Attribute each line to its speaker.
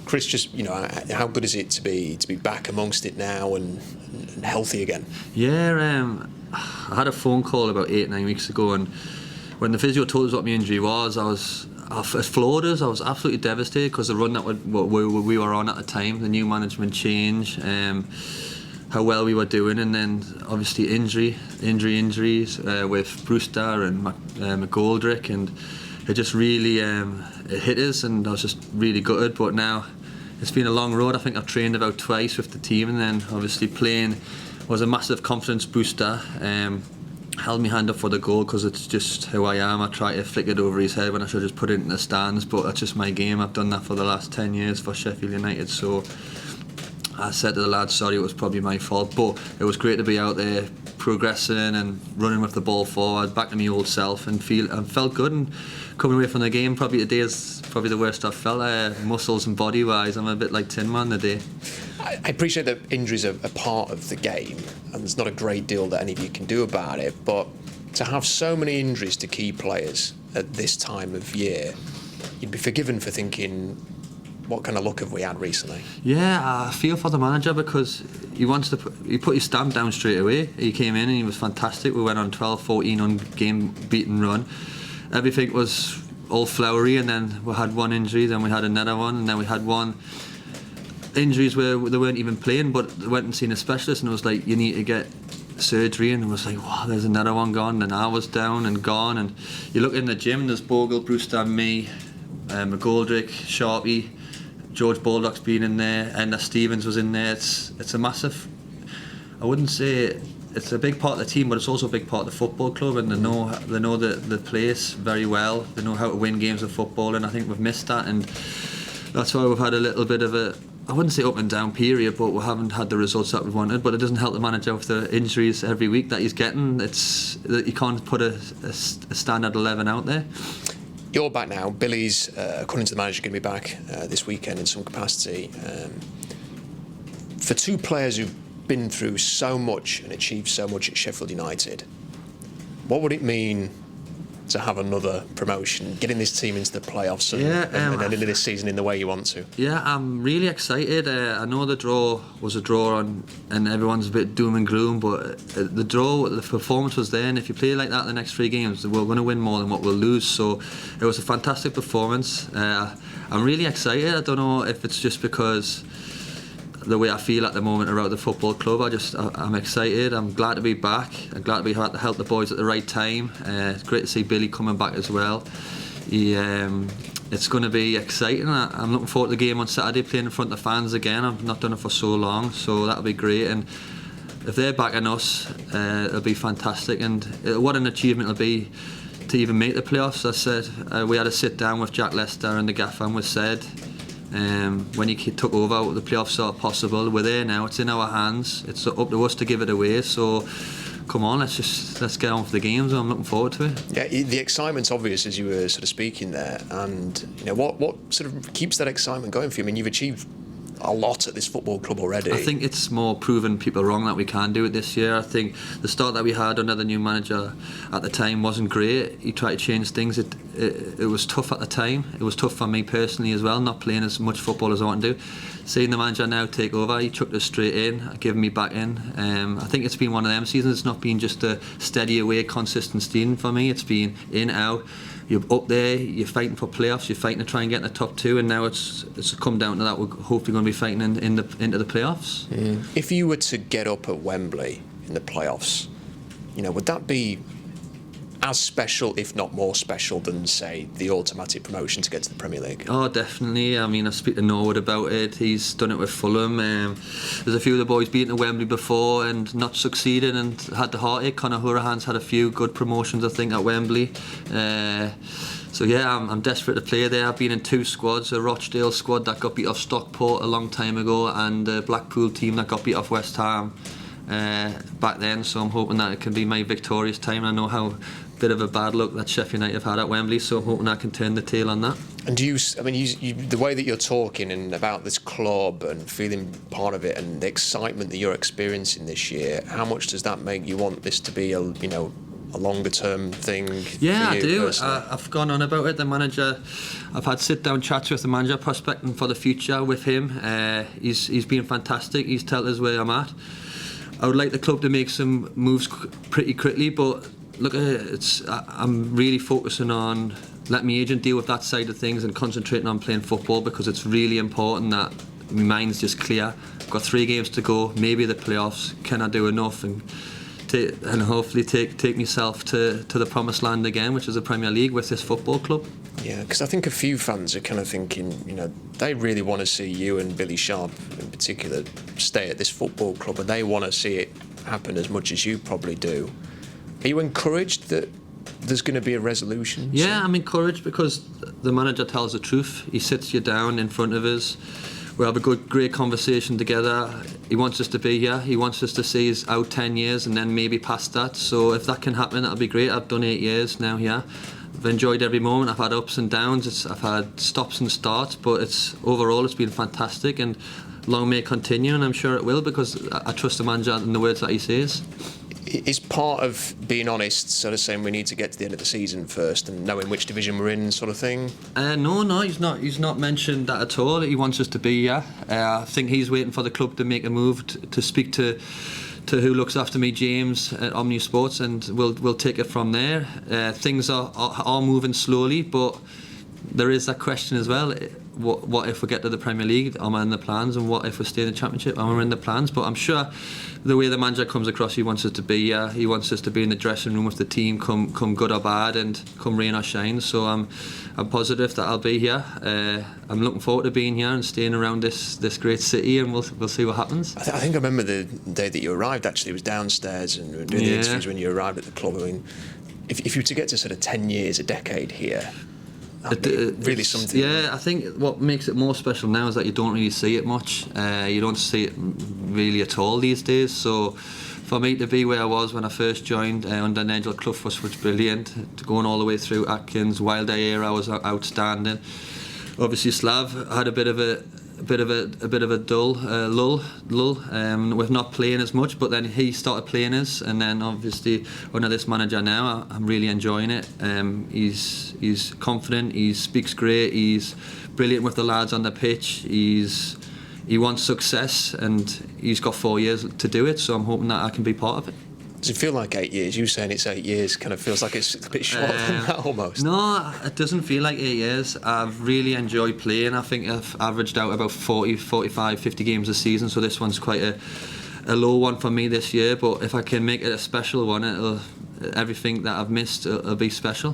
Speaker 1: Chris, just how good is it to be back amongst it now and healthy again?
Speaker 2: Yeah, I had a phone call about 8-9 weeks ago, and when the physio told us what my injury was, it floored us. I was absolutely devastated because the run that we were on at the time, the new management change, how well we were doing, and then obviously injuries with Brewster and McGoldrick, and it just really it hit us, and I was just really gutted. But now it's been a long road. I think I've trained about twice with the team, and then obviously playing was a massive confidence booster. Held my hand up for the goal because it's just who I am. I try to flick it over his head when I should just put it in the stands, but that's just my game. I've done that for the last 10 years for Sheffield United, so I said to the lads, sorry, it was probably my fault, but it was great to be out there progressing and running with the ball forward, back to my old self, and felt good. And coming away from the game, probably today is probably the worst I've felt, muscles and body wise. I'm a bit like Tin Man today.
Speaker 1: I appreciate that injuries are a part of the game, and there's not a great deal that any of you can do about it, but to have so many injuries to key players at this time of year, you'd be forgiven for thinking, what kind of luck have we had recently?
Speaker 2: Yeah, I feel for the manager because he put his stamp down straight away. He came in and he was fantastic. We went on 12-14 on-game beaten run. Everything was all flowery, and then we had one injury, then we had another one, and then we had one injuries where they weren't even playing, but they went and seen a specialist, and it was like, you need to get surgery, and it was like, wow, there's another one gone. And I was down and gone, and you look in the gym, there's Bogle, Brewster, me, McGoldrick, Sharpie, George Baldock's been in there, and Stevens was in there. It's a massive, I wouldn't say it's a big part of the team, but it's also a big part of the football club, and they know the place very well. They know how to win games of football, and I think we've missed that, and that's why we've had a little bit of a, I wouldn't say up and down period, but we haven't had the results that we wanted. But it doesn't help the manager with the injuries every week that he's getting. It's that you can't put a standard 11 out there.
Speaker 1: You're back now. Billy's, according to the manager, going to be back this weekend in some capacity. For two players who've been through so much and achieved so much at Sheffield United, what would it mean to have another promotion, getting this team into the playoffs and end this season in the way you want to?
Speaker 2: Yeah, I'm really excited. I know the draw was a draw and everyone's a bit doom and gloom, but the performance was there, and if you play like that the next 3 games, we're going to win more than what we'll lose. So it was a fantastic performance. I'm really excited. I don't know if it's just because the way I feel at the moment around the football club. I'm excited. I'm glad to be back. I'm glad to be able to help the boys at the right time. It's great to see Billy coming back as well. It's going to be exciting. I'm looking forward to the game on Saturday, playing in front of the fans again. I've not done it for so long, so that'll be great. And if they're backing us, it'll be fantastic. And what an achievement it'll be to even make the playoffs. I said we had a sit down with Jack Lester and the gaffer, and we said, when he took over, the playoffs are possible. We're there now. It's in our hands. It's up to us to give it away. So, come on, let's get on for the games. I'm looking forward to it.
Speaker 1: Yeah, the excitement's obvious as you were sort of speaking there, and what sort of keeps that excitement going for you? I mean, you've achieved a lot at this football club already.
Speaker 2: I think it's more proving people wrong that we can do it this year. I think the start that we had under the new manager at the time wasn't great. He tried to change things. It was tough at the time. It was tough for me personally as well, not playing as much football as I want to do. Seeing the manager now take over, he chucked us straight in, giving me back in. I think it's been one of them seasons. It's not been just a steady away, consistent steam for me. It's been in, out. You're up there, you're fighting for playoffs, you're fighting to try and get in the top 2, and now it's come down to that. We're hopefully going to be fighting into the playoffs.
Speaker 1: If you were to get up at Wembley in the playoffs, would that be as special, if not more special, than, say, the automatic promotion to get to the Premier League?
Speaker 2: Oh, definitely. I mean, I speak to Norwood about it. He's done it with Fulham. There's a few of the boys been to Wembley before and not succeeded and had the heartache. Conor Hourihan's had a few good promotions, I think, at Wembley. So yeah, I'm desperate to play there. I've been in 2 squads, a Rochdale squad that got beat off Stockport a long time ago, and a Blackpool team that got beat off West Ham back then. So I'm hoping that it can be my victorious time. I know how bit of a bad luck that Sheffield United have had at Wembley, so I'm hoping I can turn the tail on that.
Speaker 1: And you, the way that you're talking and about this club and feeling part of it and the excitement that you're experiencing this year, how much does that make you want this to be a longer term thing?
Speaker 2: Yeah,
Speaker 1: for you
Speaker 2: I do.
Speaker 1: personally?
Speaker 2: I've gone on about it. The manager, I've had sit-down chats with the manager, prospecting for the future with him. He's been fantastic. He's told us where I'm at. I would like the club to make some moves pretty quickly, but look, I'm really focusing on letting my agent deal with that side of things and concentrating on playing football, because it's really important that my mind's just clear. I've got 3 games to go, maybe the playoffs. Can I do enough and hopefully take myself to the promised land again, which is the Premier League, with this football club?
Speaker 1: Yeah, because I think a few fans are kind of thinking, they really want to see you and Billy Sharp in particular stay at this football club, and they want to see it happen as much as you probably do. Are you encouraged that there's going to be a resolution?
Speaker 2: Yeah, I'm encouraged because the manager tells the truth. He sits you down in front of us. We have a great conversation together. He wants us to be here. He wants us to see us out 10 years and then maybe past that. So if that can happen, that'll be great. I've done 8 years now here. I've enjoyed every moment. I've had ups and downs. I've had stops and starts, but overall it's been fantastic, and long may it continue, and I'm sure it will, because I trust the manager and the words that he says.
Speaker 1: Is part of being honest sort of saying we need to get to the end of the season first and knowing which division we're in, sort of thing?
Speaker 2: No, he's not mentioned that at all. He wants us to be here. I think he's waiting for the club to make a move to speak to who looks after me, James at Omni Sports, and we'll take it from there. Things are moving slowly, but there is that question as well. What if we get to the Premier League? Am I in the plans? And what if we stay in the Championship? Am I in the plans? But I'm sure the way the manager comes across, he wants us to be here. He wants us to be in the dressing room with the team, come good or bad, and come rain or shine. So I'm positive that I'll be here. I'm looking forward to being here and staying around this great city, and we'll see what happens.
Speaker 1: I think I remember the day that you arrived. Actually, it was downstairs, and we were doing the interviews when you arrived at the club. I mean, if you were to get to sort of 10 years, a decade here, that'd be really something.
Speaker 2: Yeah, I think what makes it more special now is that you don't really see it much. You don't see it really at all these days. So for me to be where I was when I first joined under Nigel Clough was brilliant. Going all the way through Atkins, Wilder era was outstanding. Obviously Slav had a bit of a lull with not playing as much, but then he started playing us, and then obviously under this manager now, I'm really enjoying it. He's confident, he speaks great, he's brilliant with the lads on the pitch, he wants success, and he's got 4 years to do it, so I'm hoping that I can be part of it.
Speaker 1: Does it feel like 8 years? You saying it's 8 years kind of feels like it's a bit shorter than that almost.
Speaker 2: No, it doesn't feel like 8 years. I've really enjoyed playing. I think I've averaged out about 40, 45, 50 games a season, so this one's quite a low one for me this year, but if I can make it a special one, everything that I've missed will be special.